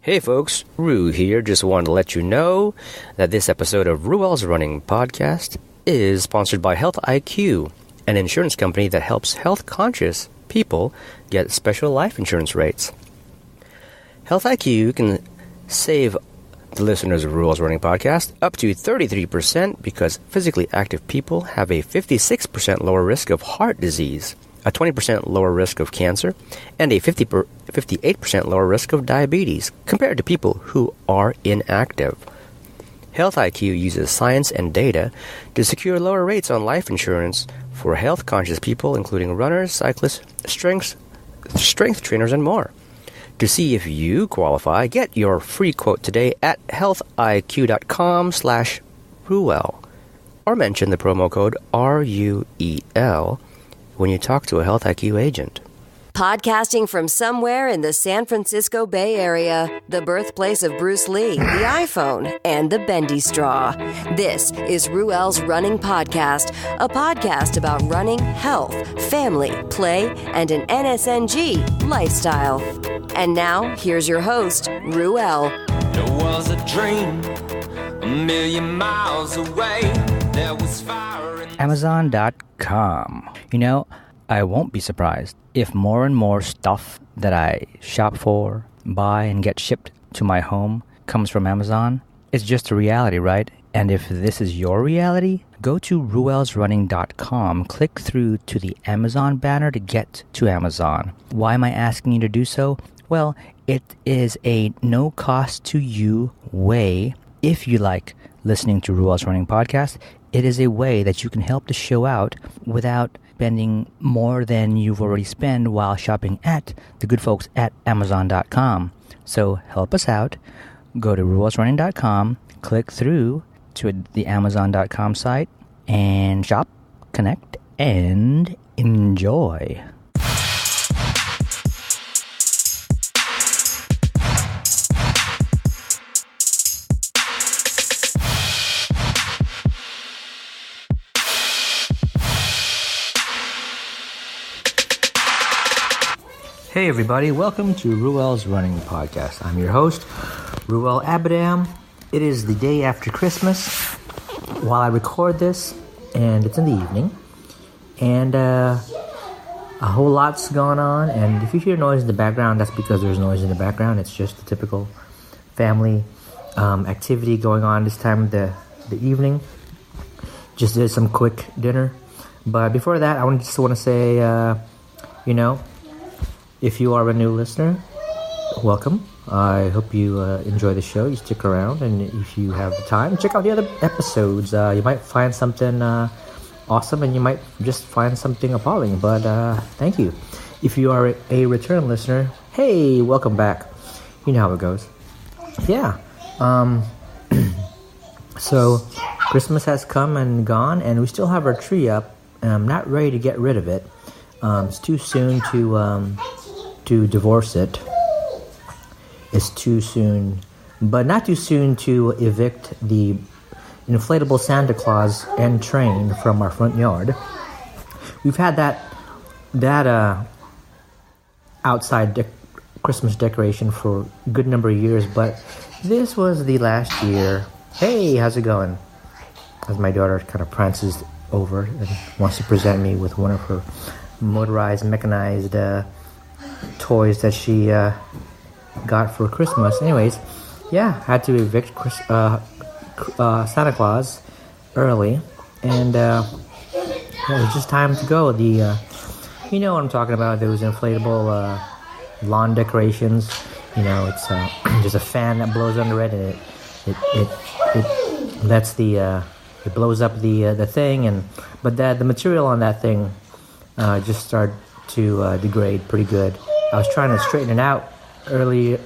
Hey folks, Rue here. Just wanted to let you know that this episode of Ruel's Running Podcast is sponsored by Health IQ, an insurance company that helps health-conscious people get special life insurance rates. Health IQ can save the listeners of Ruel's Running Podcast up to 33% because physically active people have a 56% lower risk of heart disease, a 20% lower risk of cancer, and a 58% lower risk of diabetes compared to people who are inactive. Health IQ uses science and data to secure lower rates on life insurance for health-conscious people, including runners, cyclists, strength trainers, and more. To see if you qualify, get your free quote today at healthiq.com/Ruel or mention the promo code RUEL when you talk to a Health IQ agent. Podcasting from somewhere in the San Francisco Bay Area, the birthplace of Bruce Lee, the iPhone, and the bendy straw. This is Ruel's Running Podcast, a podcast about running, health, family, play, and an NSNG lifestyle. And now, here's your host, Ruel. There was a dream a million miles away. There was fire in Amazon.com. You know, I won't be surprised if more and more stuff that I shop for, buy, and get shipped to my home comes from Amazon. It's just a reality, right? And if this is your reality, go to ruelsrunning.com, click through to the Amazon banner to get to Amazon. Why am I asking you to do so? Well, it is a no-cost-to-you way, if you like listening to Ruel's Running Podcast, it is a way that you can help the show out without spending more than you've already spent while shopping at the good folks at Amazon.com. So help us out. Go to ruelsrunning.com, click through to the Amazon.com site, and shop, connect, and enjoy. Hey everybody, welcome to Ruel's Running Podcast. I'm your host, Ruel Abadam. It is the day after Christmas while I record this, and it's in the evening, and a whole lot's going on, and if you hear noise in the background, that's because there's noise in the background. It's just the typical family activity going on this time of the evening. Just did some quick dinner, but before that, I just want to say, if you are a new listener, welcome. I hope you enjoy the show. You stick around, and if you have the time, check out the other episodes. You might find something awesome, and you might just find something appalling, but thank you. If you are a return listener, hey, welcome back. You know how it goes. Yeah. So, Christmas has come and gone, and we still have our tree up, and I'm not ready to get rid of it. It's too soon to divorce it. It's too soon, but not too soon to evict the inflatable Santa Claus and train from our front yard. We've had that outside Christmas decoration for a good number of years, but this was the last year. Hey, how's it going? As my daughter kind of prances over and wants to present me with one of her motorized, mechanized toys that she got for Christmas. Anyways, yeah, had to evict Santa Claus early, and it was just time to go. You know what I'm talking about, those inflatable lawn decorations. It's just a fan that blows under it, and it lets it blows up the thing, but the material on that thing just started to degrade pretty good. I was trying to straighten it out earlier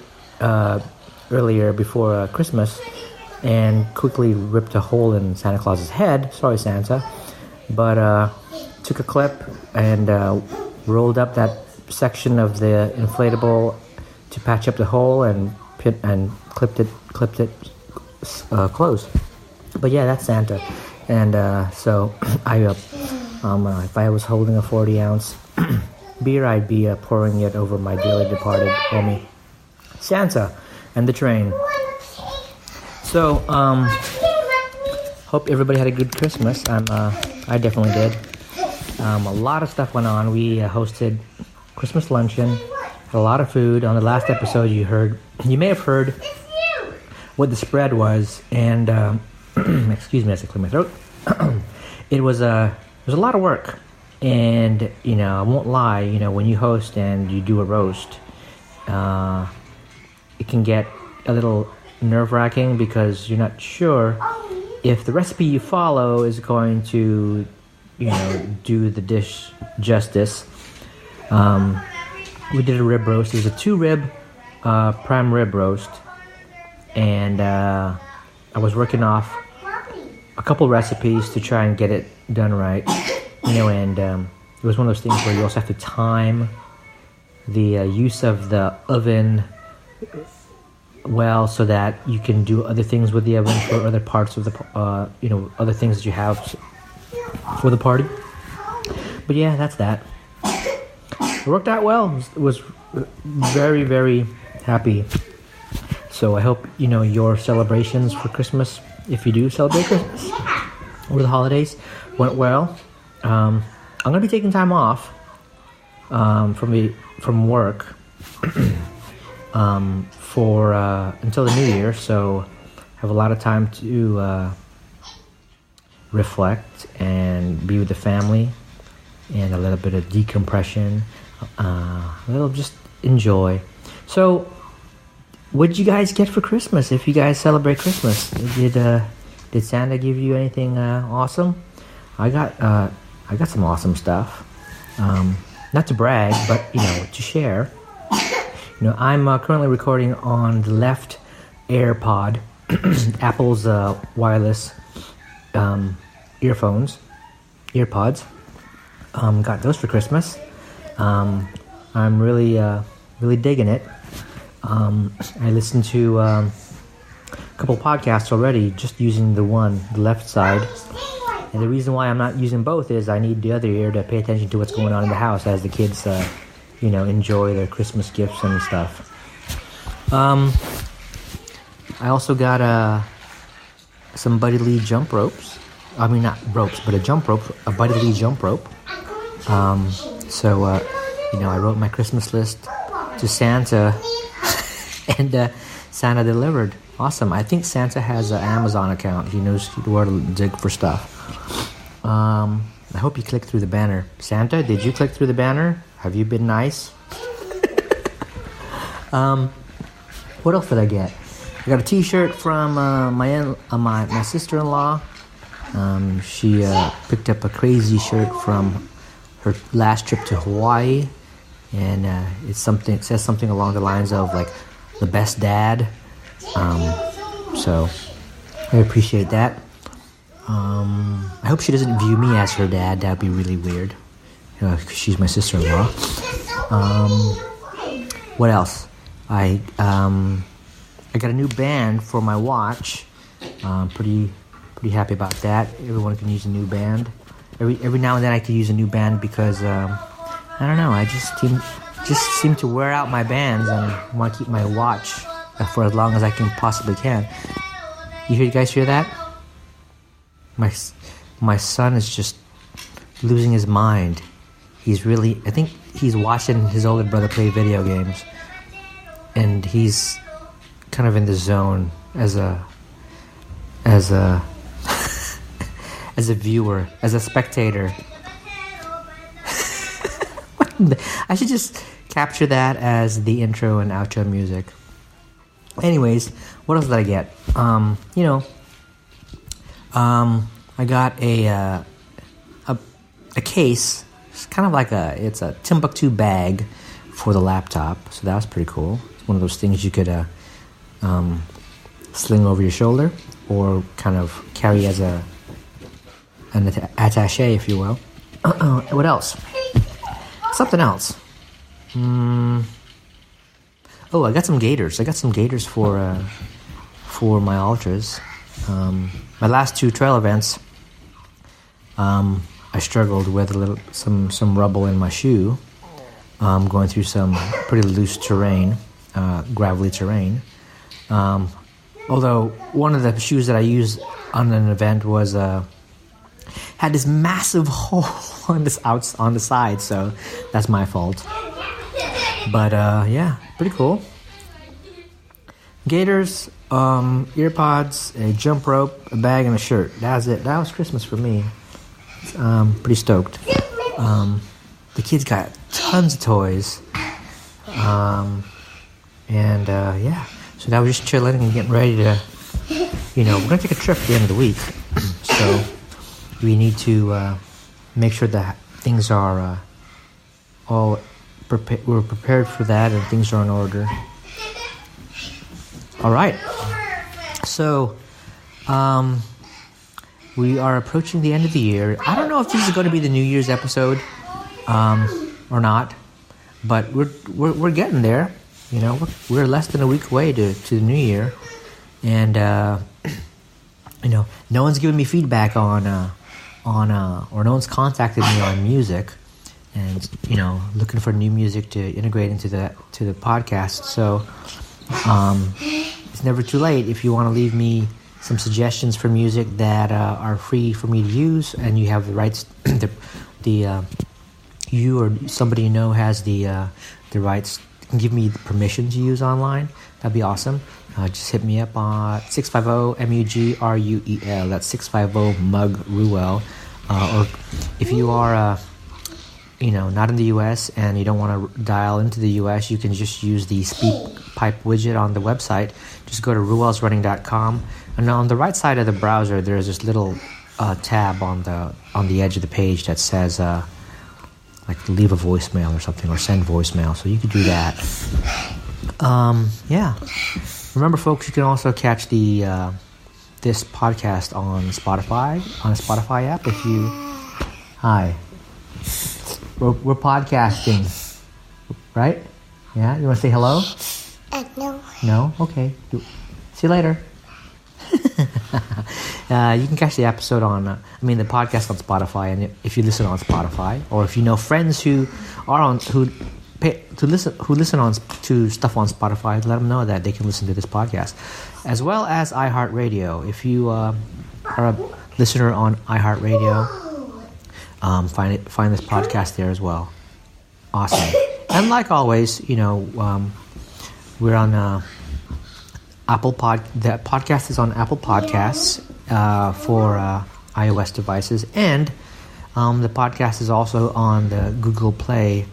before Christmas, and quickly ripped a hole in Santa Claus's head. Sorry, Santa. But took a clip and rolled up that section of the inflatable to patch up the hole and clipped it closed. But yeah, that's Santa. And so if I was holding a 40-ounce beer, I'd be pouring it over my dearly departed homie Santa. and the train. So, hope everybody had a good Christmas. I definitely did. A lot of stuff went on. We hosted Christmas luncheon, had a lot of food. On the last episode, you may have heard what the spread was, and excuse me as I clear my throat. It was a lot of work, and I won't lie. When you host and you do a roast, it can get a little nerve-wracking because you're not sure if the recipe you follow is going to do the dish justice. We did a rib roast. It was a 2-rib prime rib roast, and I was working off a couple recipes to try and get it done right. And it was one of those things where you also have to time the use of the oven well, so that you can do other things with the oven for other parts of the other things that you have for the party. But yeah, that's that. It worked out well. It was very, very happy. So I hope your celebrations for Christmas, if you do celebrate Christmas or the holidays, went well. I'm gonna be taking time off from work for until the new year, so I have a lot of time to reflect and be with the family, and a little bit of decompression, a little just enjoy. So, what did you guys get for Christmas? If you guys celebrate Christmas, did Santa give you anything awesome? I got some awesome stuff. Not to brag, but to share. I'm currently recording on the left AirPod, Apple's wireless earpods. Got those for Christmas. I'm really digging it. I listened to a couple podcasts already, just using the left side. And the reason why I'm not using both is I need the other ear to pay attention to what's going on in the house as the kids, enjoy their Christmas gifts and stuff. I also got some Buddy Lee jump ropes. I mean, not ropes, but a Buddy Lee jump rope. So I wrote my Christmas list to Santa, and Santa delivered. Awesome. I think Santa has an Amazon account. He knows where to dig for stuff. I hope you clicked through the banner. Santa, did you click through the banner? Have you been nice? What else did I get? I got a T-shirt from my sister-in-law. She picked up a crazy shirt from her last trip to Hawaii, and it says something along the lines of like the best dad. So I appreciate that. I hope she doesn't view me as her dad. That'd be really weird. Because she's my sister-in-law. What else? I got a new band for my watch. Pretty happy about that. Everyone can use a new band. Every now and then I can use a new band because I don't know. I just seem to wear out my bands and want to keep my watch for as long as I can possibly can. You guys hear that? My son is just losing his mind. I think he's watching his older brother play video games, and he's kind of in the zone as a viewer, as a spectator. I should just capture that as the intro and outro music. Anyways, what else did I get? I got a case. It's kind of like it's a Timbuktu bag for the laptop. So that was pretty cool. It's one of those things you could sling over your shoulder or kind of carry as an attaché, if you will. What else? Something else. Oh, I got some gaiters. I got some gaiters for my ultras. My last two trail events, I struggled with some rubble in my shoe. Going through some pretty loose terrain, gravelly terrain. Although one of the shoes that I used on an event was had this massive hole on the side, so that's my fault. But yeah, pretty cool. Gaiters, earpods, a jump rope, a bag, and a shirt. That's it. That was Christmas for me. Pretty stoked. The kids got tons of toys. Yeah. So now we're just chilling and getting ready to, we're going to take a trip at the end of the week. So we need to make sure that things are all we're prepared for that and things are in order. All right. So we are approaching the end of the year. I don't know if this is going to be the New Year's episode or not, but we're getting there. We're less than a week away to the New Year, and no one's giving me feedback on or no one's contacted me on music, and looking for new music to integrate into the podcast. So it's never too late if you want to leave me some suggestions for music that are free for me to use, and you have the rights. You or somebody you know has the rights. Can give me permission to use online. That'd be awesome. Just hit me up on 650-MUGRUEL. That's 650-MUG-RUEL. Or if you are, not in the U.S. and you don't want to dial into the U.S., you can just use the SpeakPipe widget on the website. Just go to ruelsrunning.com, and on the right side of the browser, there's this little tab on the edge of the page that says. Like leave a voicemail or something, or send voicemail. So you could do that. Yeah. Remember, folks, you can also catch this podcast on Spotify, on a Spotify app. If you, hi, we're podcasting, right? Yeah. You want to say hello? No. No. Okay. See you later. You can catch the episode on, the podcast on Spotify, and if you listen on Spotify, or if you know friends who listen to stuff on Spotify, let them know that they can listen to this podcast, as well as iHeartRadio. If you are a listener on iHeartRadio, find this podcast there as well. Awesome. And like always, we're on Apple The podcast is on Apple Podcasts for iOS devices, and the podcast is also on the Google Play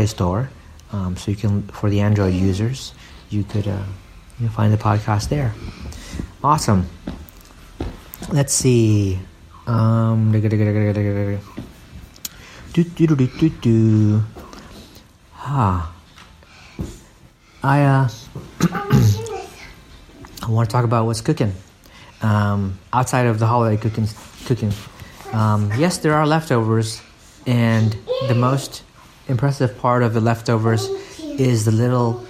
Store. So you can, for the Android users, you could find the podcast there. Awesome. Let's see. I want to talk about what's cooking. Outside of the holiday cooking. Yes, there are leftovers, and the most impressive part of the leftovers is the little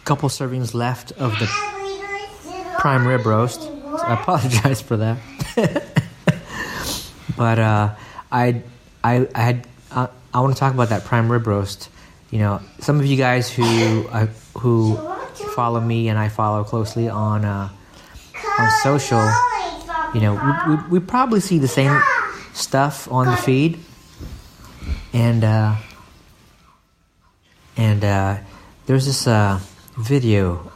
couple servings left of the prime rib roast. So I apologize for that. But I want to talk about that prime rib roast. Some of you guys who follow me and I follow closely on social, we probably see the same stuff on the feed, and there's this video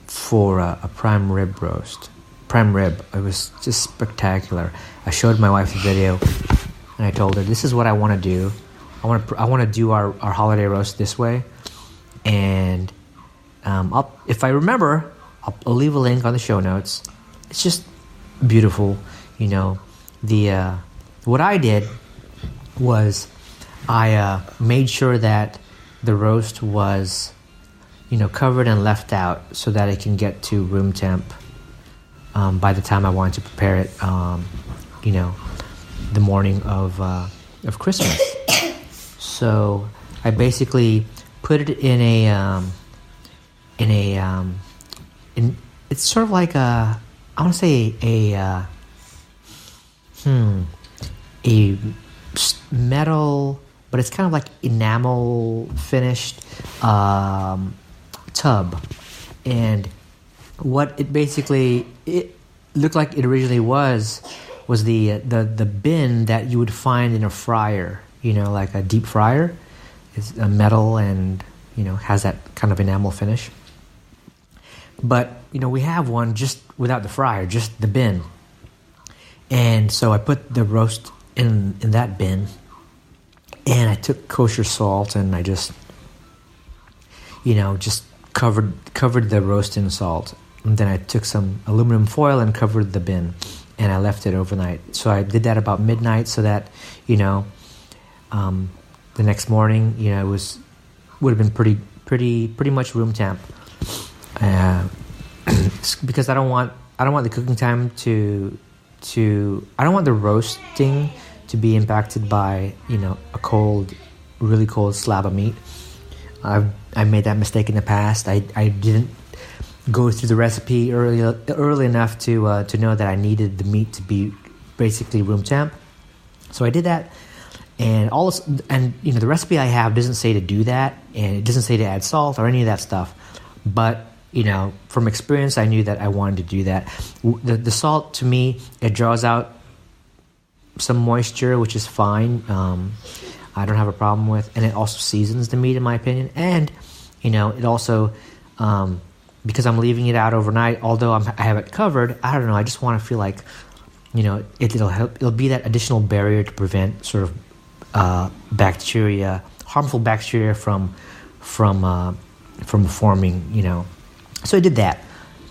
for a prime rib roast. Prime rib. It was just spectacular. I showed my wife the video, and I told her, "This is what I want to do. I want to do our holiday roast this way." And if I remember, I'll leave a link on the show notes. It's just beautiful, what I did was I made sure that the roast was, covered and left out so that it can get to room temp by the time I wanted to prepare it, the morning of Christmas. So I basically put it in it's sort of like a metal, but it's kind of like enamel finished tub And what it basically it looked like it originally was the bin that you would find in a fryer, like a deep fryer. It's a metal and has that kind of enamel finish. But we have one just without the fryer, just the bin. And so I put the roast in that bin, and I took kosher salt and I just covered the roast in salt. And then I took some aluminum foil and covered the bin, and I left it overnight. So I did that about midnight, so that the next morning, it would have been pretty much room temp. Because I don't want the cooking time I don't want the roasting to be impacted by a really cold slab of meat. I made that mistake in the past. I didn't go through the recipe early enough to know that I needed the meat to be basically room temp. So I did that, and the recipe I have doesn't say to do that, and it doesn't say to add salt or any of that stuff. But from experience, I knew that I wanted to do that. The salt, to me, it draws out some moisture, which is fine. I don't have a problem with, and it also seasons the meat, in my opinion. And it also, because I'm leaving it out overnight, although I have it covered, I don't know. I just want to feel like, it'll help. It'll be that additional barrier to prevent sort of harmful bacteria from forming. So I did that.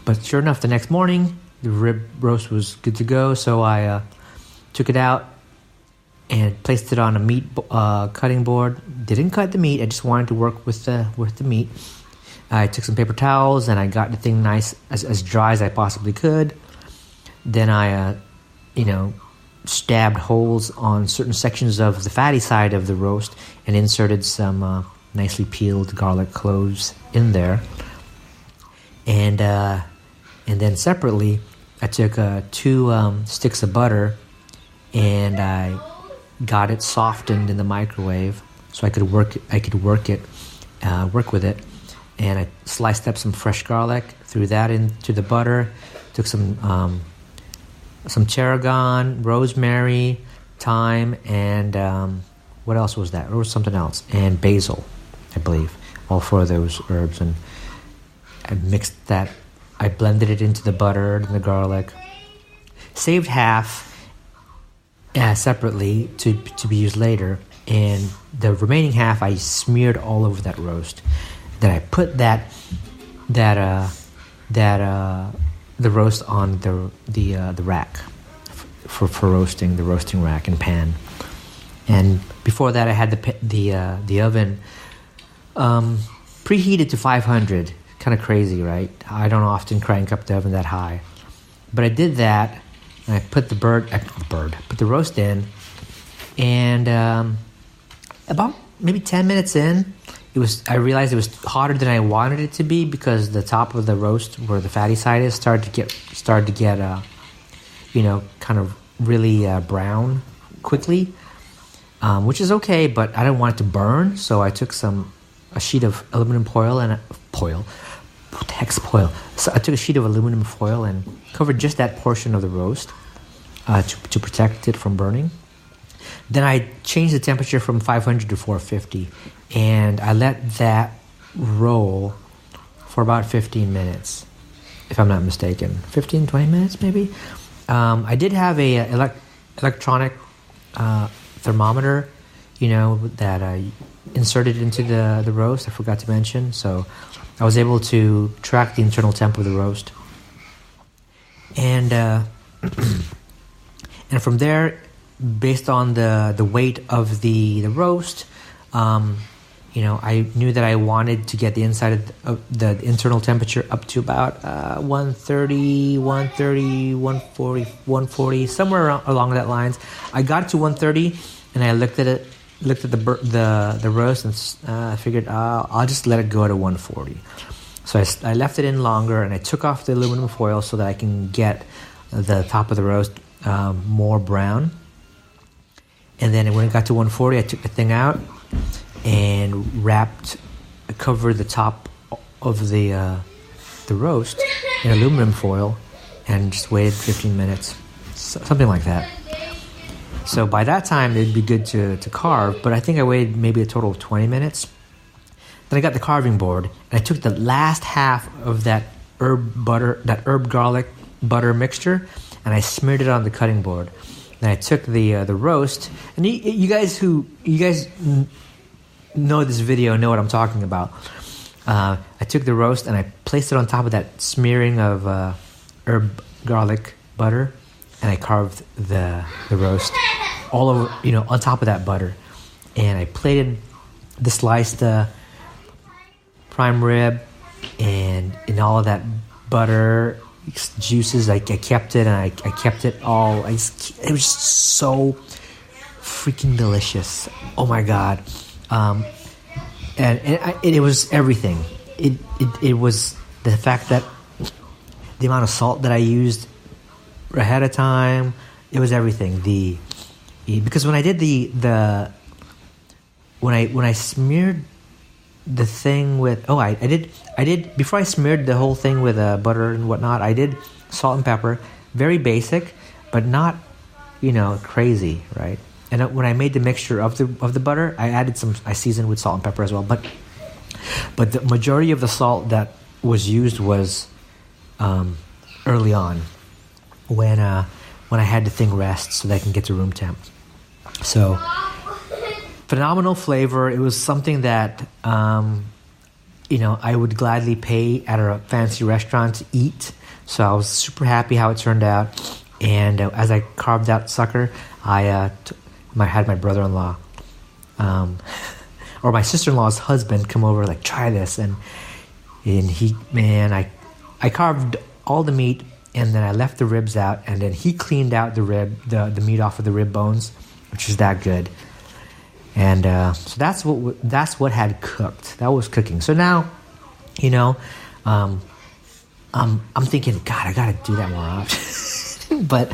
But sure enough, the next morning, the rib roast was good to go. So I took it out and placed it on a meat cutting board. Didn't cut the meat. I just wanted to work with the meat. I took some paper towels and I got the thing nice, as dry as I possibly could. Then I, stabbed holes on certain sections of the fatty side of the roast and inserted some nicely peeled garlic cloves in there. And then separately, I took 2 sticks of butter, and I got it softened in the microwave so I could work with it. And I sliced up some fresh garlic, threw that into the butter, took some tarragon, rosemary, thyme, and what else was that? There was something else, and basil, I believe. All 4 of those herbs, and I mixed that. I blended it into the butter and the garlic. Saved half separately to be used later, and the remaining half I smeared all over that roast. Then I put the roast on the rack for roasting, the roasting rack and pan. And before that, I had the oven preheated to 500. Kind of crazy, right? I don't often crank up the oven that high, but I did that, and I put put the roast in, and about maybe 10 minutes in, I realized it was hotter than I wanted it to be, because the top of the roast, where the fatty side is, started to get kind of really brown quickly, which is okay, but I didn't want it to burn, so I took a sheet of aluminum foil and what the heck's foil? So I took a sheet of aluminum foil and covered just that portion of the roast to protect it from burning. Then I changed the temperature from 500 to 450, and I let that roll for about 15 minutes, if I'm not mistaken. 15, 20 minutes maybe? I did have a electronic thermometer, that I inserted into the roast. I forgot to mention, so I was able to track the internal temp of the roast, and from there, based on the weight of the roast, I knew that I wanted to get the inside of the internal temperature up to about 130, 140, somewhere along that lines. I got to 130, and I looked at the roast, and I figured I'll just let it go to 140. So I left it in longer, and I took off the aluminum foil so that I can get the top of the roast more brown. And then when it got to 140, I took the thing out and covered the top of the the roast in aluminum foil and just waited 15 minutes, something like that. So by that time, it'd be good to carve, but I think I waited maybe a total of 20 minutes. Then I got the carving board, and I took the last half of that herb garlic butter mixture, and I smeared it on the cutting board. And I took the roast, and you guys know this video know what I'm talking about. I took the roast and I placed it on top of that smearing of herb garlic butter, and I carved the roast all over, on top of that butter. And I plated the sliced prime rib and in all of that butter juices. I kept it, and I kept it all. It was just so freaking delicious. Oh my God. And it was everything. It was the fact that the amount of salt that I used ahead of time. It was everything. Because when I did when I smeared the thing with I did before I smeared the whole thing with butter and whatnot, I did salt and pepper, very basic, but not crazy, right? And when I made the mixture of the butter, I seasoned with salt and pepper as well. But the majority of the salt that was used was early on, when I had the thing rest so that I can get to room temp. So phenomenal flavor. It was something that I would gladly pay at a fancy restaurant to eat. So I was super happy how it turned out. And as I carved that sucker, I had my brother-in-law, or my sister-in-law's husband, come over, like, try this, and I carved all the meat, and then I left the ribs out, and then he cleaned out the meat off of the rib bones, which is that good. And so that's what had cooked. That was cooking. So now, I'm thinking, God, I gotta do that more often. But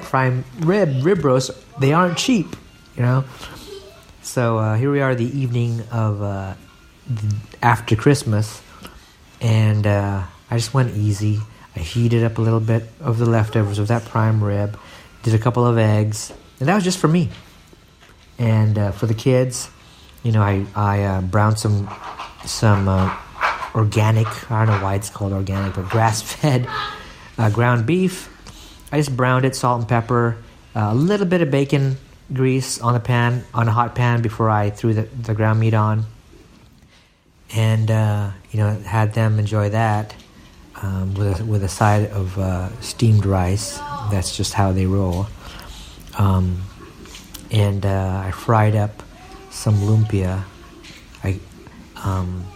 prime rib roast, they aren't cheap, So here we are, the evening of after Christmas, and I just went easy. I heated up a little bit of the leftovers of that prime rib, did a couple of eggs, and that was just for me. And for the kids, I browned some organic, I don't know why it's called organic, but grass-fed ground beef. I just browned it, salt and pepper, a little bit of bacon grease on a hot pan before I threw the ground meat on. And, had them enjoy that with a side of steamed rice. That's just how they roll. And I fried up some lumpia.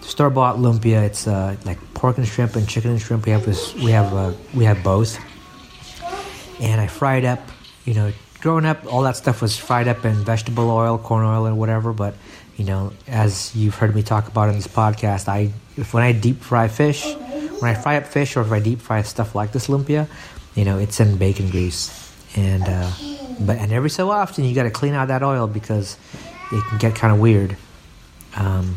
Store-bought lumpia. It's like pork and shrimp and chicken and shrimp. We have both. And I fried up. Growing up, all that stuff was fried up in vegetable oil, corn oil, and whatever. But as you've heard me talk about in this podcast, when I deep fry fish, when I fry up fish, or if I deep fry stuff like this lumpia, it's in bacon grease. And and every so often you got to clean out that oil because it can get kind of weird. And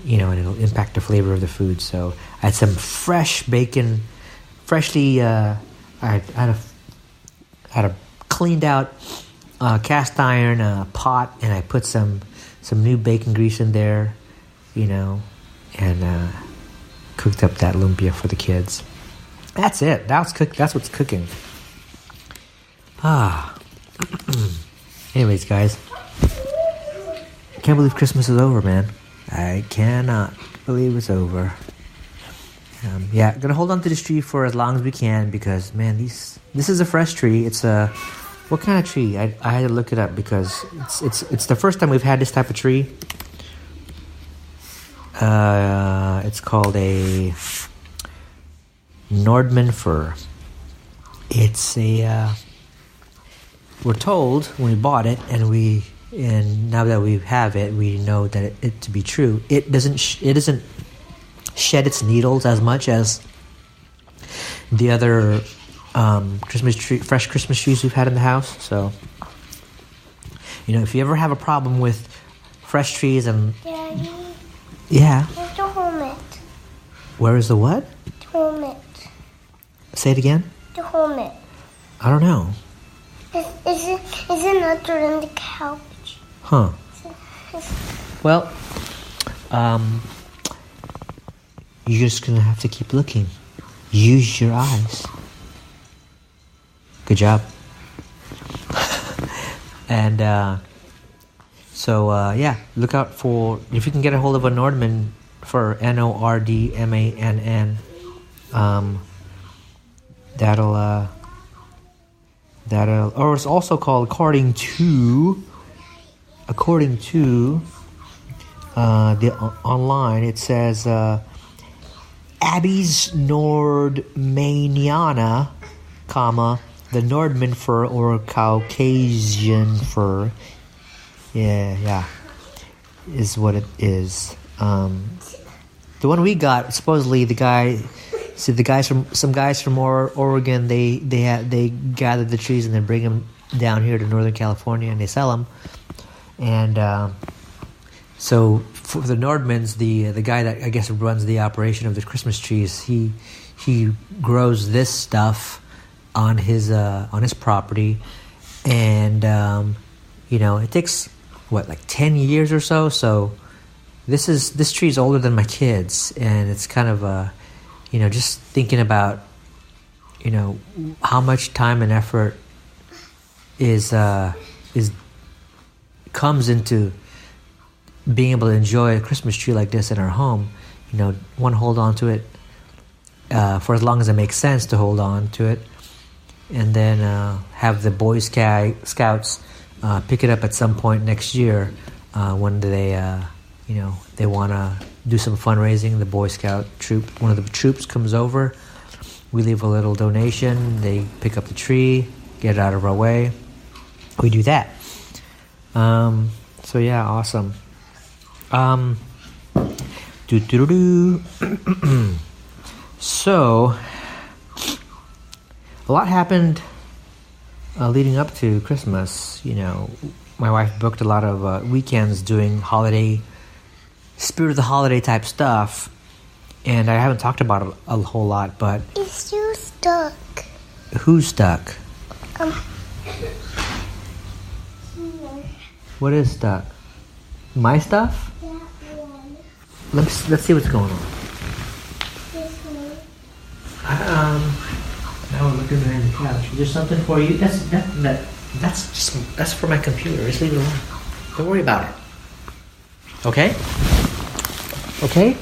it'll impact the flavor of the food. So I had some fresh bacon, freshly. I had a cleaned out cast iron pot, and I put some new bacon grease in there, and cooked up that lumpia for the kids. That's it. That's what's cooking. Anyways, guys, I can't believe Christmas is over, man. I cannot believe it's over. Gonna hold on to this tree for as long as we can because, man, this is a fresh tree. It's what kind of tree? I had to look it up because it's the first time we've had this type of tree. It's called a Nordman fir. It's we're told when we bought it, and now that we have it, we know that it to be true. It doesn't shed its needles as much as the other fresh Christmas trees we've had in the house. So, if you ever have a problem with fresh trees and Daddy, yeah, where's the helmet? where is the what? helmet. Say it again? The helmet. I don't know. Is it not on the couch? Huh. Well, you're just gonna have to keep looking. Use your eyes. Good job. And look out for, if you can get a hold of a Nordman for Nordmann. That'll, or it's also called according to the online, it says Abby's Nordmanniana, comma, the Nordman fur or Caucasian fur. Yeah, is what it is. The one we got, supposedly some guys from Oregon, they gather the trees and then bring them down here to Northern California and they sell them. And so for the Nordmans, the guy that I guess runs the operation of the Christmas trees, he grows this stuff on his property, and it takes like 10 years or so. So this tree is older than my kids, and it's kind of just thinking about how much time and effort comes into being able to enjoy a Christmas tree like this in our home. Want to hold on to it for as long as it makes sense to hold on to it, and then have the Boy Scouts pick it up at some point next year when they want to do some fundraising. The Boy Scout troop, one of the troops, comes over. We leave a little donation. They pick up the tree, get it out of our way. We do that. So yeah, awesome. So a lot happened leading up to Christmas. My wife booked a lot of weekends doing spirit of the holiday type stuff, and I haven't talked about it a whole lot, but... Is you stuck? Who's stuck? What is stuck? My stuff? Let's see what's going on. Now we're looking behind the couch. Is there something for you? That's for my computer. Just leave it alone. Don't worry about it. Okay? Okay?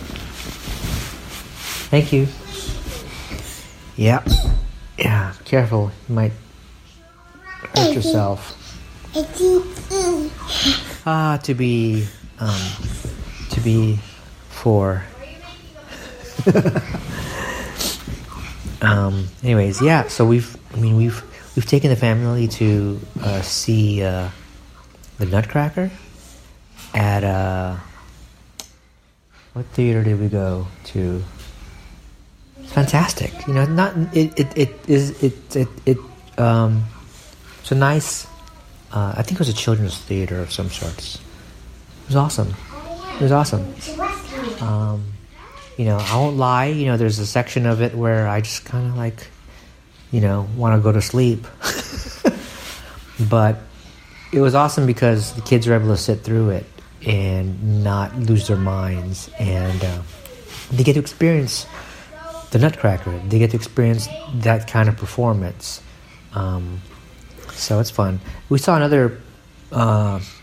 Thank you. Yeah. Yeah, careful. You might hurt yourself. To be for. Anyways, yeah. So we've taken the family to see the Nutcracker at what theater did we go to? It's fantastic. It's a nice. I think it was a children's theater of some sorts. It was awesome. I won't lie. There's a section of it where I just kind of want to go to sleep. But it was awesome because the kids were able to sit through it and not lose their minds, and they get to experience the Nutcracker. They get to experience that kind of performance. So it's fun. We saw another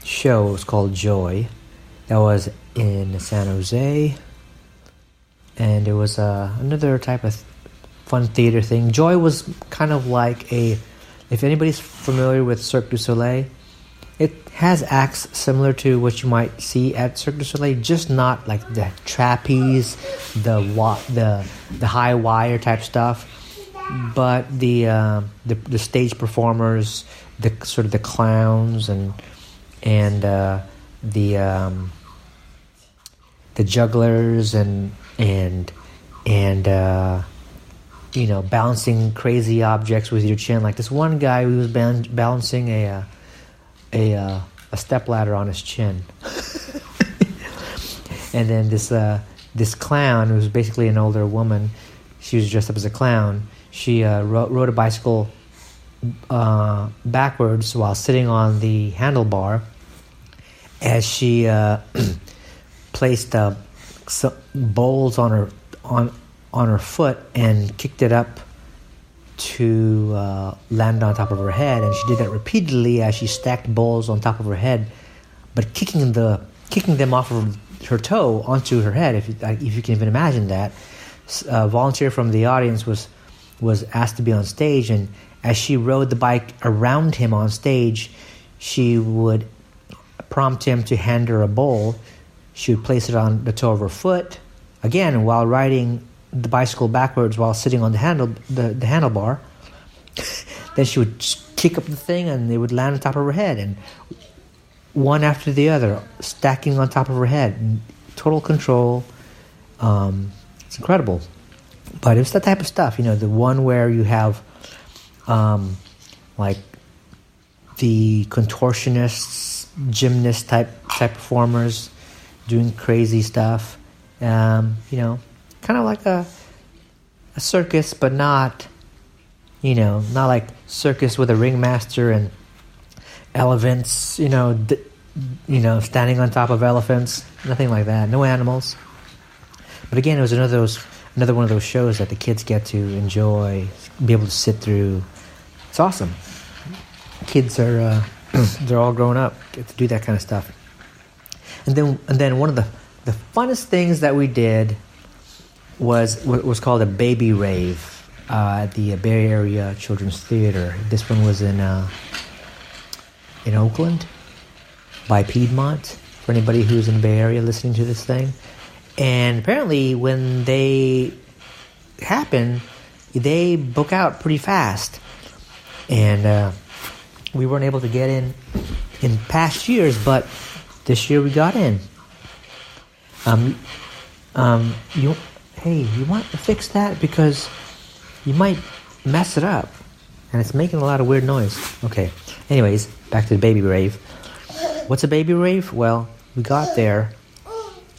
show. It was called Joy. That was in San Jose. And it was another type of fun theater thing. Joy was kind of like if anybody's familiar with Cirque du Soleil, it has acts similar to what you might see at Cirque du Soleil, just not like the trapeze, the high wire type stuff, but the stage performers, the clowns and the jugglers and balancing crazy objects with your chin. Like this one guy who was balancing a stepladder on his chin. And then this clown, who was basically an older woman, She was dressed up as a clown. She rode a bicycle backwards while sitting on the handlebar as she placed some bowls on her foot and kicked it up to land on top of her head. And she did that repeatedly as she stacked bowls on top of her head, but kicking them off of her toe onto her head. If you can even imagine that. A volunteer from the audience was asked to be on stage, and as she rode the bike around him on stage, she would prompt him to hand her a bowl. She would place it on the toe of her foot, again while riding the bicycle backwards while sitting on the handlebar. Then she would kick up the thing, and they would land on top of her head, and one after the other, stacking on top of her head. Total control. It's incredible. But it's that type of stuff, the one where you have like the contortionists, gymnast type performers doing crazy stuff. Kind of like a circus, but not like circus with a ringmaster and elephants, standing on top of elephants. Nothing like that. No animals. But again, it was another one of those shows that the kids get to enjoy, be able to sit through. It's awesome. Kids are they're all grown up, get to do that kind of stuff. And then one of the funnest things that we did was called a baby rave at the Bay Area Children's Theater. This one was in Oakland by Piedmont, for anybody who's in the Bay Area listening to this thing. And apparently when they happen, they book out pretty fast. And we weren't able to get in past years, but this year we got in. You want to fix that because you might mess it up. And it's making a lot of weird noise. Okay. Anyways, back to the baby rave. What's a baby rave? Well, we got there,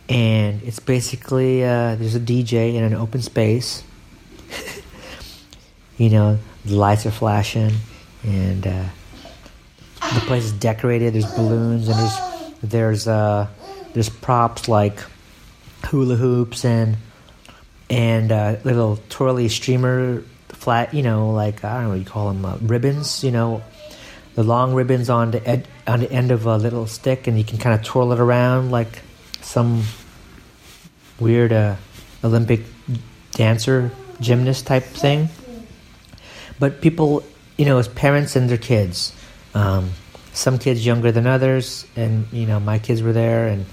and it's basically there's a DJ in an open space. The lights are flashing, and the place is decorated. There's balloons, and there's props like hula hoops and little twirly streamer flat, like I don't know what you call them, ribbons, the long ribbons on the end of a little stick, and you can kind of twirl it around like some weird Olympic dancer, gymnast type thing. But people, as parents and their kids, some kids younger than others, and my kids were there, and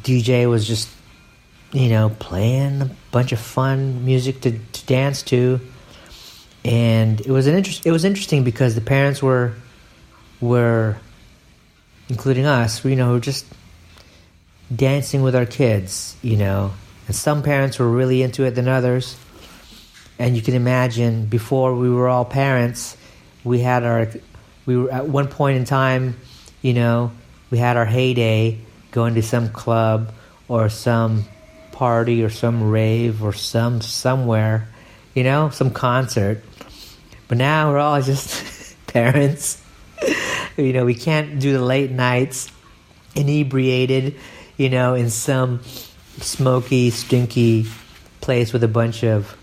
DJ was just playing a bunch of fun music to dance to. And it was interesting because the parents were including us, were just dancing with our kids, and some parents were really into it than others. And you can imagine, before we were all parents, we were at one point in time, we had our heyday going to some club or some party or some rave or somewhere, some concert. But now we're all just parents. We can't do the late nights inebriated, in some smoky, stinky place with a bunch of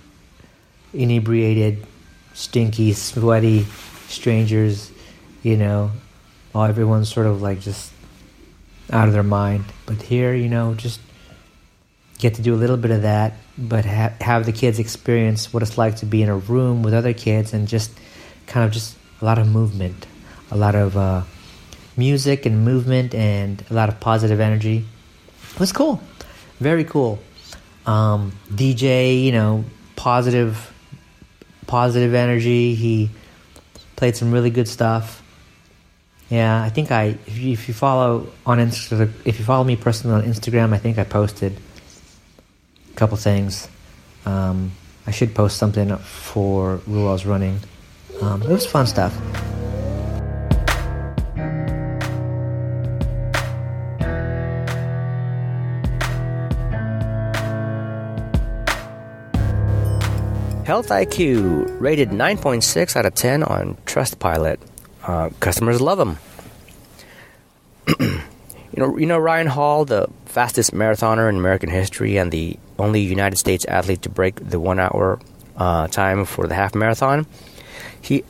inebriated, stinky, sweaty strangers, while everyone's sort of like just out of their mind. But here, just get to do a little bit of that, but have the kids experience what it's like to be in a room with other kids, and just kind of just a lot of movement, a lot of music and movement, and a lot of positive energy. It was cool. Very cool. DJ, positive energy. He played some really good stuff. Yeah, I think if you follow me personally on Instagram, I think I posted a couple things. I should post something for Ruel's Running. It was fun stuff. Health IQ rated 9.6 out of 10 on Trustpilot. Customers love them. You know Ryan Hall, the fastest marathoner in American history and the only United States athlete to break the 1 hour time for the half marathon. This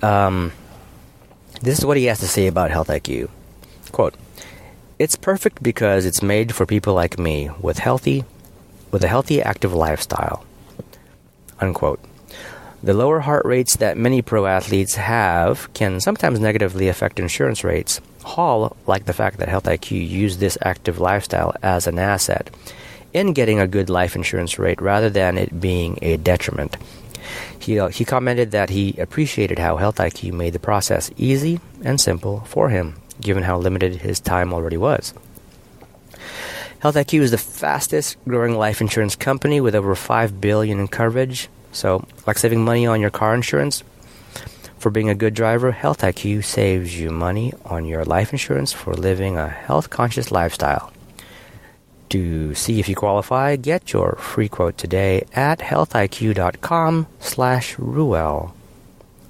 is what he has to say about Health IQ. Quote, "It's perfect because it's made for people like me with a healthy, active lifestyle." Unquote. The lower heart rates that many pro athletes have can sometimes negatively affect insurance rates. Hall liked the fact that Health IQ used this active lifestyle as an asset in getting a good life insurance rate rather than it being a detriment. He commented that he appreciated how Health IQ made the process easy and simple for him, given how limited his time already was. Health IQ is the fastest growing life insurance company with over $5 billion in coverage. So, like saving money on your car insurance for being a good driver, Health IQ saves you money on your life insurance for living a health-conscious lifestyle. To see if you qualify, get your free quote today at healthiq.com/Ruel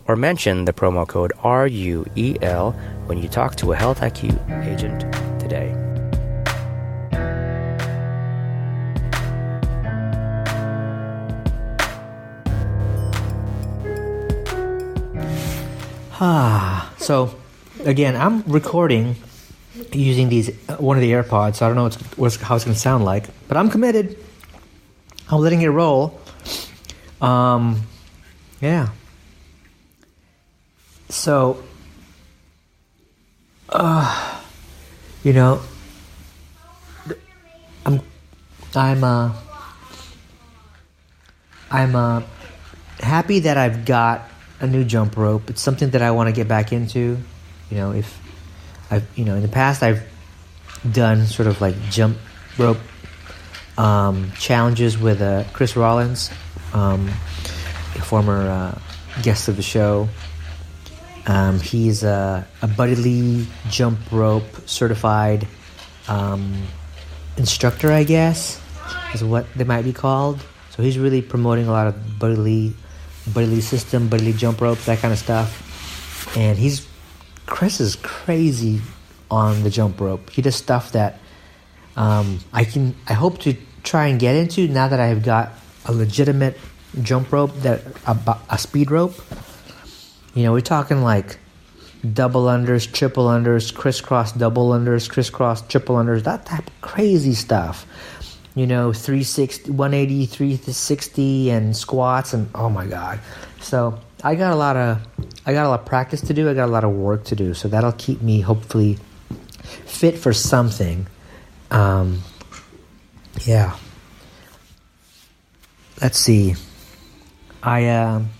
or mention the promo code RUEL when you talk to a Health IQ agent today. So, again, I'm recording using one of the AirPods. So I don't know how it's going to sound like, but I'm committed. I'm letting it roll. Yeah. So, I'm happy that I've got a new jump rope. It's something that I want to get back into. In the past I've done sort of like jump rope challenges with Chris Rollins, a former guest of the show. He's a Buddy Lee jump rope certified instructor, I guess, is what they might be called. So he's really promoting a lot of Buddy Lee system, Buddy Lee jump rope, that kind of stuff. And Chris is crazy on the jump rope. He does stuff that I hope to try and get into now that I've got a legitimate jump rope, a speed rope. We're talking like double unders, triple unders, crisscross double unders, crisscross triple unders, that type of crazy stuff. 360, 180, 360, and squats, and oh my god! So I got a lot of practice to do. I got a lot of work to do. So that'll keep me hopefully fit for something. Yeah. Let's see. Again,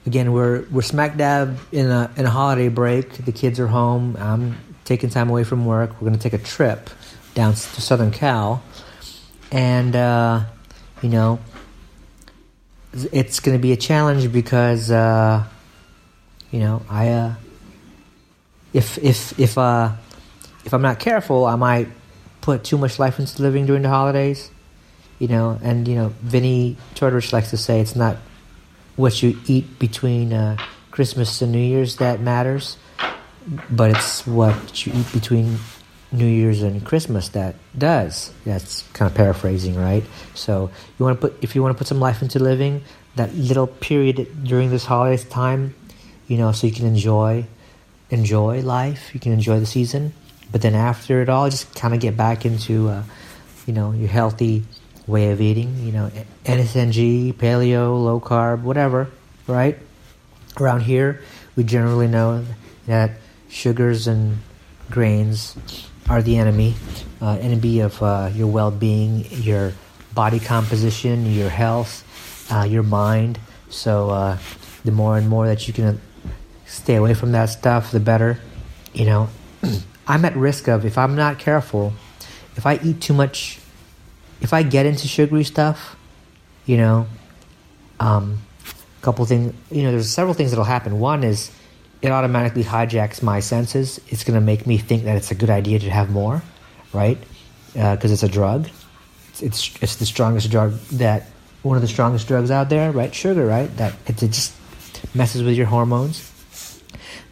we're smack dab in a holiday break. The kids are home. I'm taking time away from work. We're going to take a trip down to Southern Cal, and it's going to be a challenge because if I'm not careful, I might put too much life into living during the holidays. Vinny Tortorich likes to say it's not what you eat between Christmas and New Year's that matters, but it's what you eat between New Year's and Christmas that does. That's kind of paraphrasing, right? So if you want to put some life into living, that little period during this holidays time, so you can enjoy life, you can enjoy the season, but then after it all, just kind of get back into your healthy way of eating, NSNG, paleo, low carb, whatever, right? Around here, we generally know that sugars and grains are the enemy of your well-being, your body composition, your health, your mind. So the more and more that you can stay away from that stuff, the better. I'm at risk of, if I'm not careful, if I eat too much, if I get into sugary stuff, couple things, there's several things that'll happen. One is it automatically hijacks my senses. It's going to make me think that it's a good idea to have more, right? Because it's a drug. It's the strongest drug that one of the strongest drugs out there, right? Sugar, right? That it just messes with your hormones.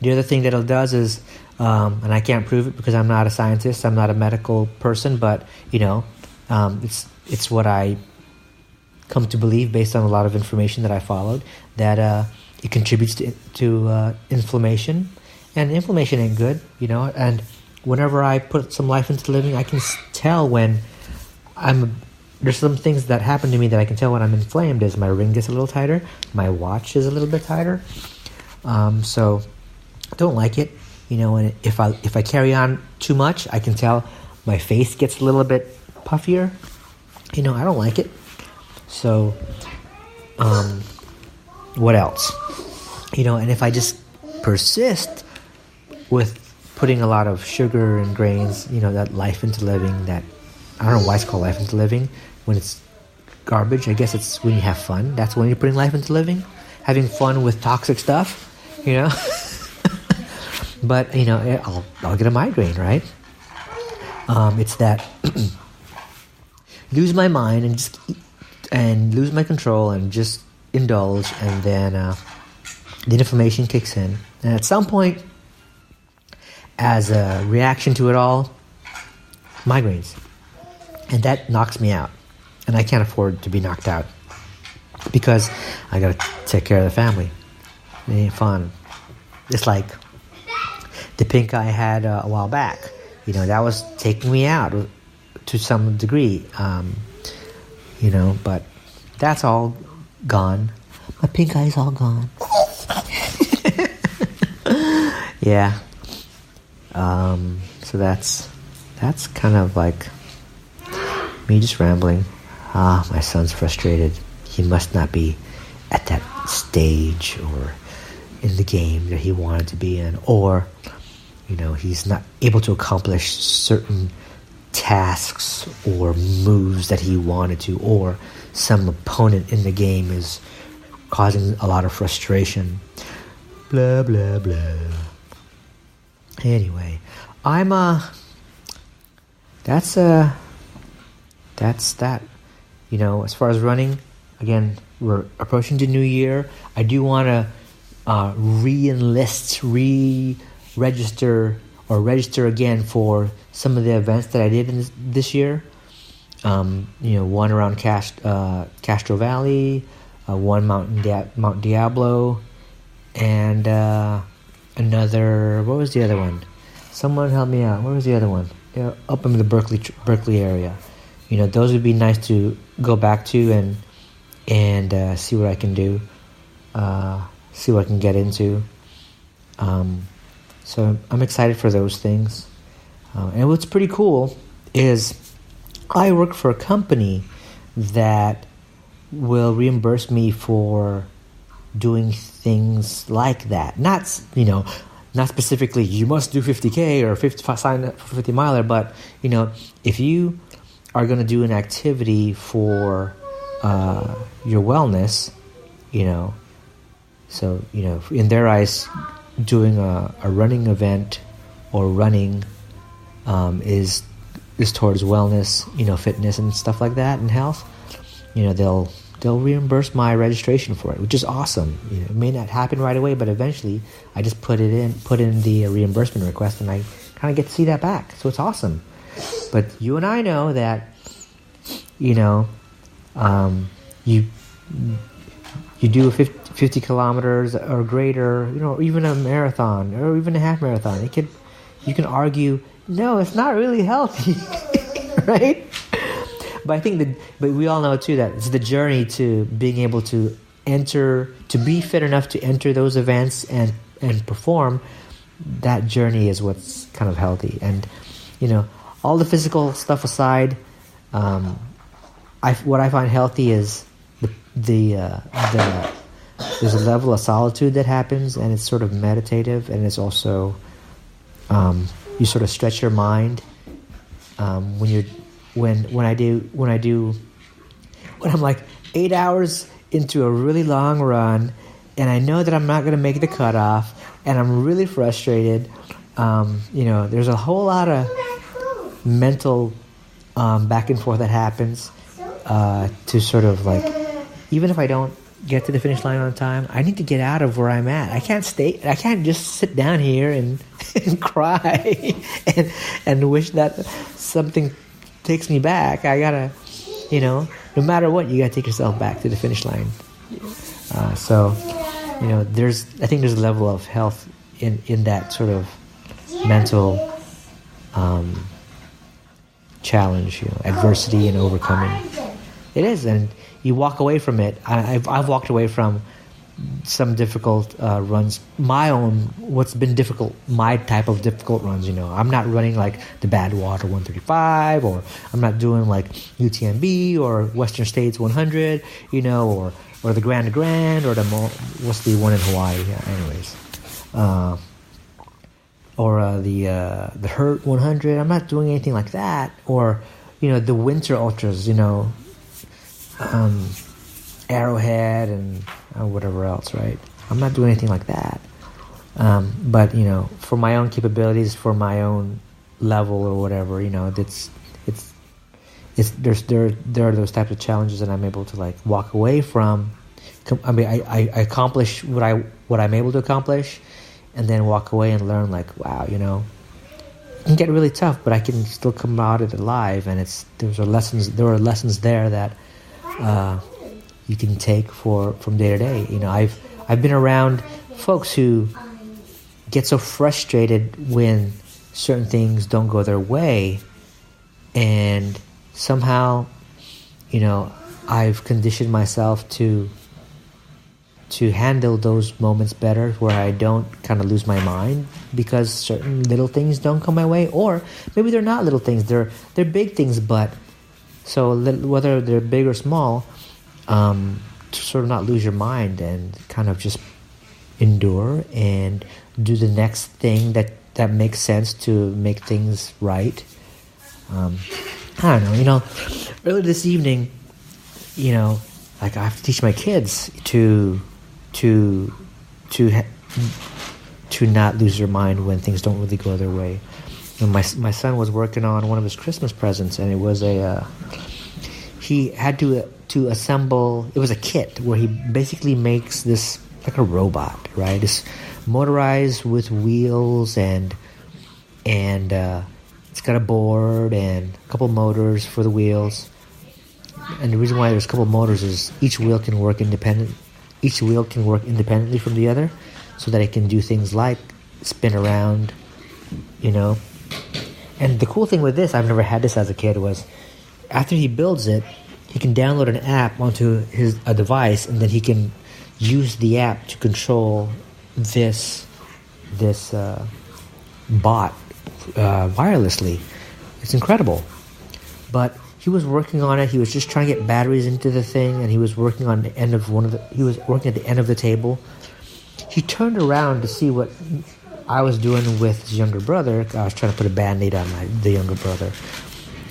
The other thing that it does is, and I can't prove it because I'm not a scientist, I'm not a medical person, but it's what I come to believe based on a lot of information that I followed, that it contributes to inflammation, and inflammation ain't good, and whenever I put some life into living, I can tell when there's some things that happen to me that I can tell when I'm inflamed. Is my ring gets a little tighter, my watch is a little bit tighter, so I don't like it, and if I carry on too much, I can tell my face gets a little bit puffier, I don't like it. So what else, and if I just persist with putting a lot of sugar and grains, that life into living, that I don't know why it's called life into living when it's garbage. I guess it's when you have fun. That's when you're putting life into living, having fun with toxic stuff, But I'll get a migraine, right? It's that lose my mind and just and lose my control and just indulge, and then the inflammation kicks in, and at some point, as a reaction to it all, migraines, and that knocks me out, and I can't afford to be knocked out because I gotta take care of the family. It ain't fun. It's like the pink eye I had a while back. That was taking me out to some degree. But that's all gone. My pink eye's all gone. Yeah. So that's kind of like me just rambling. My son's frustrated. He must not be at that stage or in the game that he wanted to be in, or he's not able to accomplish certain tasks or moves that he wanted to, or some opponent in the game is causing a lot of frustration. Blah blah blah. Anyway, that's that. As far as running, again, we're approaching the new year. I do want to register again for some of the events that I did this year. One around Castro Valley, one Mount Diablo, and another. What was the other one? Someone help me out. What was the other one? Up in the Berkeley area. Those would be nice to go back to and see what I can do, see what I can get into. So I'm excited for those things. And what's pretty cool is I work for a company that will reimburse me for doing things like that. Not specifically you must do 50K or sign up for 50 miler, but if you are going to do an activity for your wellness, so in their eyes, doing a running event or running is towards wellness, fitness and stuff like that, and health. They'll reimburse my registration for it, which is awesome. It may not happen right away, but eventually I just put in the reimbursement request, and I kind of get to see that back. So it's awesome. But you and I know that you do 50 kilometers or greater, or even a marathon or even a half marathon. You can argue, no, it's not really healthy, right? But I think but we all know too that it's the journey to being able to be fit enough to enter those events and perform. That journey is what's kind of healthy. And all the physical stuff aside, what I find healthy is there's a level of solitude that happens, and it's sort of meditative, and it's also you sort of stretch your mind when I'm like 8 hours into a really long run, and I know that I'm not going to make the cutoff, and I'm really frustrated. There's a whole lot of mental back and forth that happens to sort of like even if I don't get to the finish line on time, I need to get out of where I'm at. I can't just sit down here and cry and wish that something takes me back. I gotta, no matter what, you gotta take yourself back to the finish line. So, I think there's a level of health in that sort of mental challenge, adversity and overcoming. It is, and you walk away from it. I've walked away from some difficult runs. What's been difficult, my type of difficult runs. I'm not running like the Badwater 135, or I'm not doing like UTMB or Western States 100, or the Grand or what's the one in Hawaii? Yeah, anyways, or the Hurt 100. I'm not doing anything like that, or the winter ultras. Arrowhead and whatever else, right? I'm not doing anything like that. But for my own capabilities, for my own level or whatever, there are those types of challenges that I'm able to like walk away from. I mean, I accomplish what I'm able to accomplish, and then walk away and learn like, wow, it can get really tough, but I can still come out of it alive. And there are lessons there that you can take from day to day. I've been around folks who get so frustrated when certain things don't go their way, and somehow, I've conditioned myself to handle those moments better, where I don't kind of lose my mind because certain little things don't come my way, or maybe they're not little things, they're big things, but so whether they're big or small, to sort of not lose your mind and kind of just endure and do the next thing that makes sense to make things right. I don't know, earlier this evening, like I have to teach my kids to not lose their mind when things don't really go their way. And my son was working on one of his Christmas presents, and it was he had to assemble. It was a kit where he basically makes this like a robot, right? It's motorized with wheels and it's got a board and a couple motors for the wheels. And the reason why there's a couple motors is each wheel can work independently from the other, so that it can do things like spin around, And the cool thing with this, I've never had this as a kid, was after he builds it, he can download an app onto a device, and then he can use the app to control this bot wirelessly. It's incredible. But he was working on it. He was just trying to get batteries into the thing, and he was working on the end of he was working at the end of the table. He turned around to see what I was doing with his younger brother. I was trying to put a Band-Aid on the younger brother,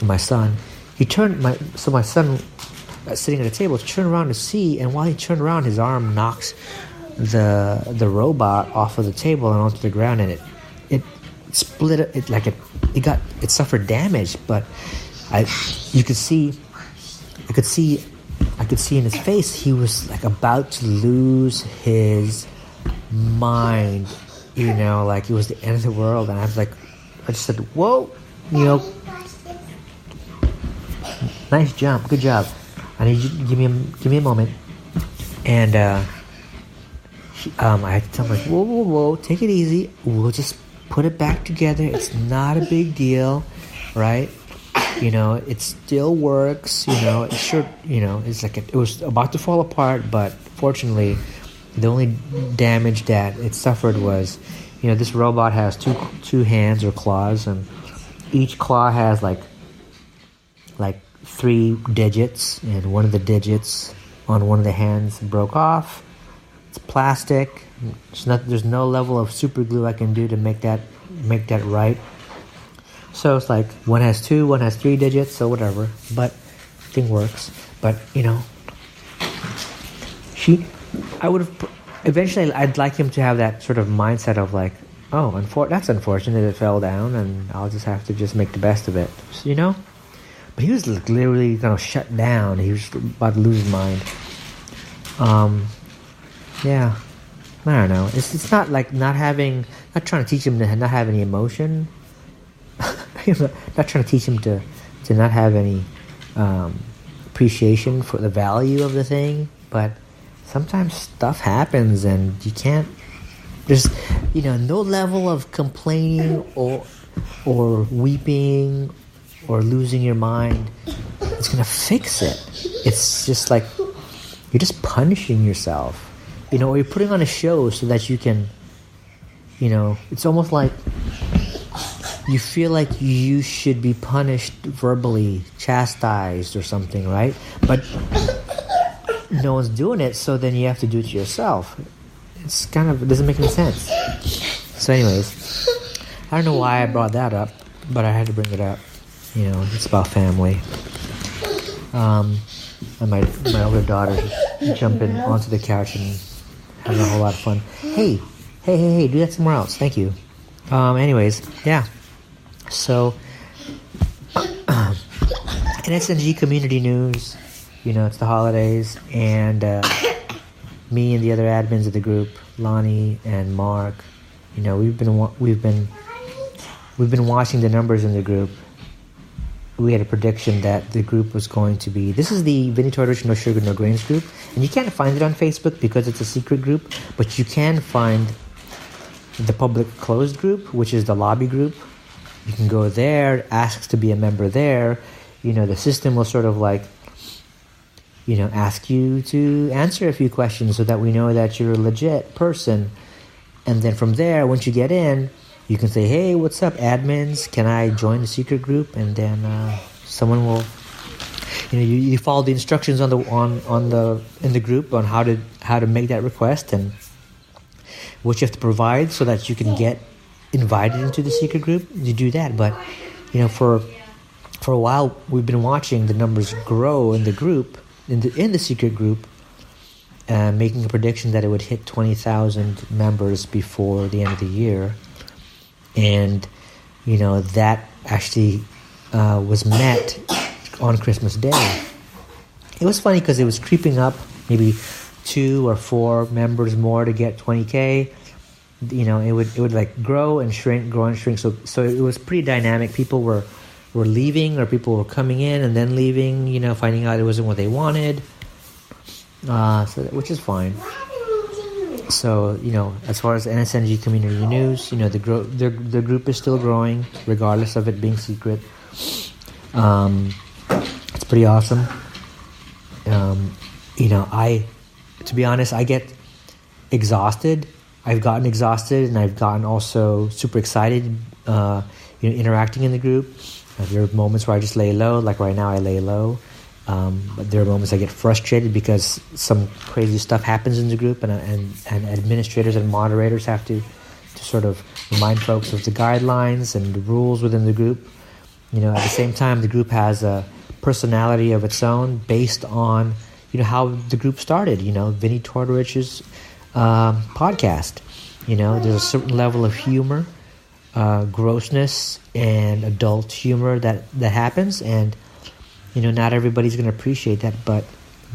my son. My son, sitting at a table, turned around to see, and while he turned around, his arm knocks the robot off of the table and onto the ground, and it split it, like it suffered damage, but I could see in his face he was like about to lose his mind, like it was the end of the world. And I just said, whoa, nice jump, good job. I need you to give me a moment. And I had to tell him, like, whoa, take it easy. We'll just put it back together. It's not a big deal, right? It still works. It's like it was about to fall apart, but fortunately, the only damage that it suffered was, this robot has two hands or claws, and each claw has like 3 digits, and one of the digits on one of the hands broke off. It's plastic. There's no level of super glue I can do to make that right. So it's like one has 2, one has 3 digits, so whatever. But thing works. But eventually I'd like him to have that sort of mindset of like, oh, that's unfortunate it fell down, and I'll just have to just make the best of it, But he was literally shut down. He was about to lose his mind. Yeah, I don't know. It's not like not trying to teach him to not have any emotion. Not trying to teach him to not have any appreciation for the value of the thing, but sometimes stuff happens and you can't. There's no level of complaining or weeping or losing your mind. It's gonna fix it. It's just like you're just punishing yourself. Or you're putting on a show so that you can, it's almost like you feel like you should be punished verbally, chastised or something, right? But no one's doing it, so then you have to do it to yourself. It doesn't make any sense. So anyways, I don't know why I brought that up, but I had to bring it up. It's about family. And my older daughter just jumping onto the couch and having a whole lot of fun. Hey, do that somewhere else. Thank you. Anyways, yeah. So, NSNG community news. It's the holidays, and me and the other admins of the group, Lonnie and Mark, we've been watching the numbers in the group. We had a prediction that the group was going to be... This is the Vinnie Tortorich No Sugar No Grains group. And you can't find it on Facebook because it's a secret group. But you can find the public closed group, which is the lobby group. You can go there, ask to be a member there. The system will sort of like, ask you to answer a few questions so that we know that you're a legit person. And then from there, once you get in... You can say, "Hey, what's up, admins? Can I join the secret group?" And then someone will, you follow the instructions in the group on how to make that request and what you have to provide so that you can get invited into the secret group. You do that, but for a while we've been watching the numbers grow in the group in the secret group, making a prediction that it would hit 20,000 members before the end of the year. And, that actually was met on Christmas Day. It was funny because it was creeping up, maybe 2 or 4 members more to get 20K. It would like grow and shrink. So it was pretty dynamic. People were leaving, or people were coming in and then leaving, finding out it wasn't what they wanted. Which is fine. So, as far as NSNG community news, the group is still growing, regardless of it being secret. It's pretty awesome. To be honest, I get exhausted. I've gotten exhausted, and I've gotten also super excited, interacting in the group. There are moments where I just lay low, like right now I lay low. But there are moments I get frustrated because some crazy stuff happens in the group, and administrators and moderators have to sort of remind folks of the guidelines and the rules within the group. At the same time, the group has a personality of its own based on how the group started. Vinnie Tortorich's podcast. There's a certain level of humor, grossness, and adult humor that happens, and not everybody's going to appreciate that, but,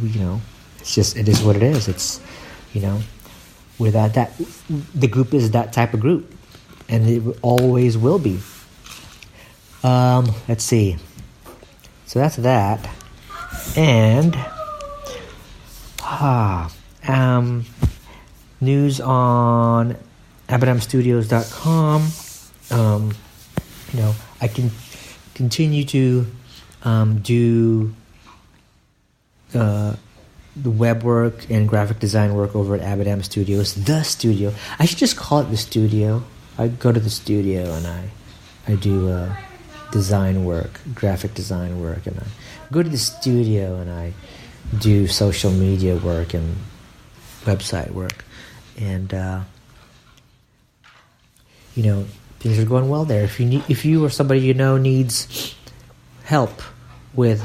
it is what it is. It's, without that, the group is that type of group, and it always will be. Let's see. So that's that. And, news on abadamstudios.com. I can continue to do the web work and graphic design work over at Abadam Studios. The studio. I should just call it the studio. I go to the studio and I do design work, graphic design work, and I go to the studio and I do social media work and website work. And things are going well there. If you or somebody needs help with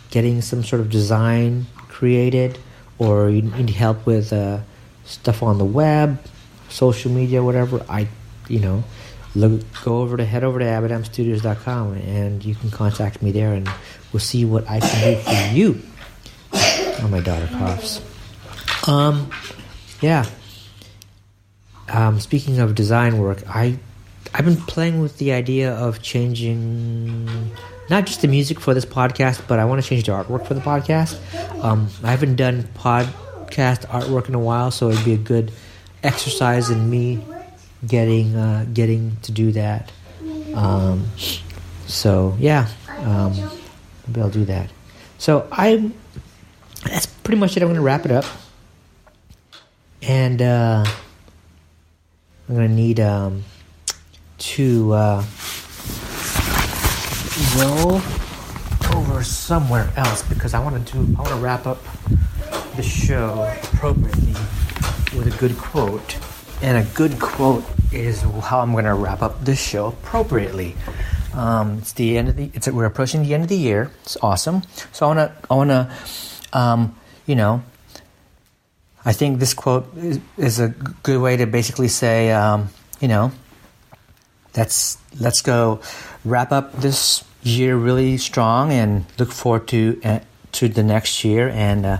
getting some sort of design created, or you need help with stuff on the web, social media, whatever, head over to abadamstudios.com and you can contact me there, and we'll see what I can do for you. Oh, my daughter coughs. Yeah. Speaking of design work, I've been playing with the idea of changing not just the music for this podcast, but I want to change the artwork for the podcast. I haven't done podcast artwork in a while, so it'd be a good exercise in me getting to do that. So yeah, maybe I'll do that. So that's pretty much it. I'm going to wrap it up, and I'm going to need to roll over somewhere else because I want to wrap up the show appropriately with a good quote. And a good quote is how I'm going to wrap up this show appropriately. It's the end of we're approaching the end of the year. It's awesome. So I want to I think this quote is a good way to basically say, let's go wrap up this year really strong and look forward to the next year and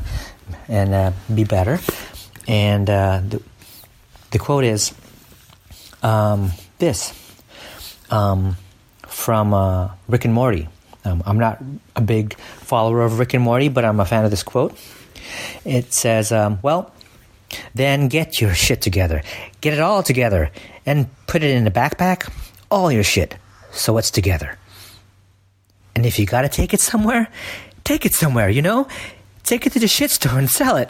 be better. And the quote is this from Rick and Morty. I'm not a big follower of Rick and Morty, but I'm a fan of this quote. It says, well, then get your shit together. Get it all together and put it in a backpack, all your shit, so it's together. And if you gotta take it somewhere, take it somewhere, Take it to the shit store and sell it.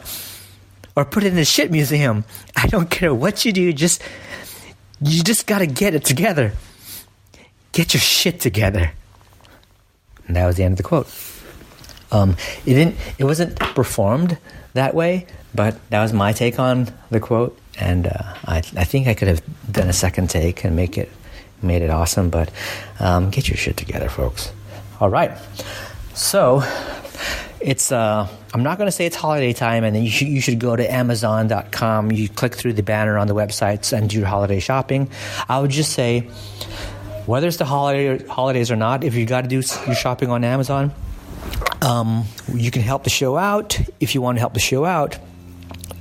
Or put it in a shit museum. I don't care what you do, you just gotta get it together. Get your shit together. And that was the end of the quote. It wasn't performed that way, but that was my take on the quote, and I think I could have done a second take and made it awesome, but get your shit together, folks. All right. So it's I'm not going to say it's holiday time, and then you should go to Amazon.com. You click through the banner on the websites and do your holiday shopping. I would just say, whether it's the holidays or not, if you got to do your shopping on Amazon, you can help the show out. If you want to help the show out,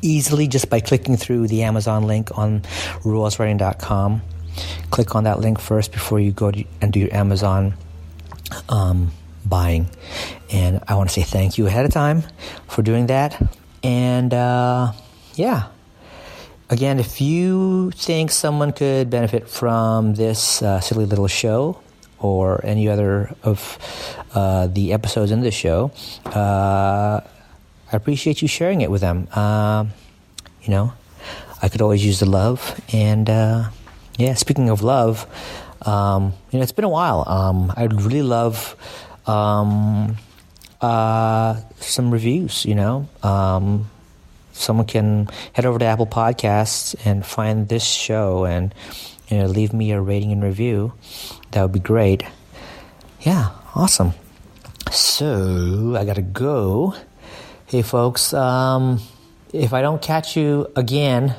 easily just by clicking through the Amazon link on RuelsWriting.com. Click on that link first before you go and do your Amazon buying. And I want to say thank you ahead of time for doing that. And yeah. Again, if you think someone could benefit from this silly little show or any other of the episodes in this show, I appreciate you sharing it with them. I could always use the love. And speaking of love, it's been a while. I'd really love some reviews. Someone can head over to Apple Podcasts and find this show and leave me a rating and review. That would be great. Yeah, awesome. So I gotta go. Hey folks, if I don't catch you again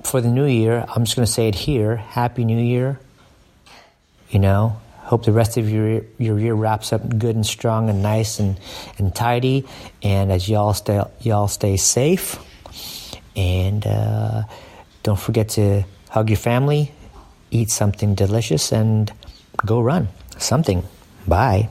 for the new year, I'm just gonna say it here. Happy New Year. Hope the rest of your year wraps up good and strong and nice and tidy. And as y'all stay safe. And don't forget to hug your family, eat something delicious, and go run something. Bye.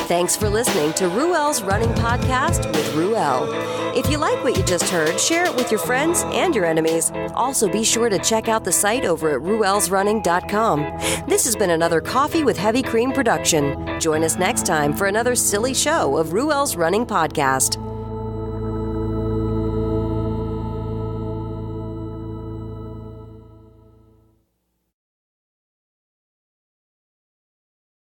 Thanks for listening to Ruel's Running Podcast with Ruel. If you like what you just heard, share it with your friends and your enemies. Also, be sure to check out the site over at ruelsrunning.com. This has been another Coffee with Heavy Cream production. Join us next time for another silly show of Ruel's Running Podcast.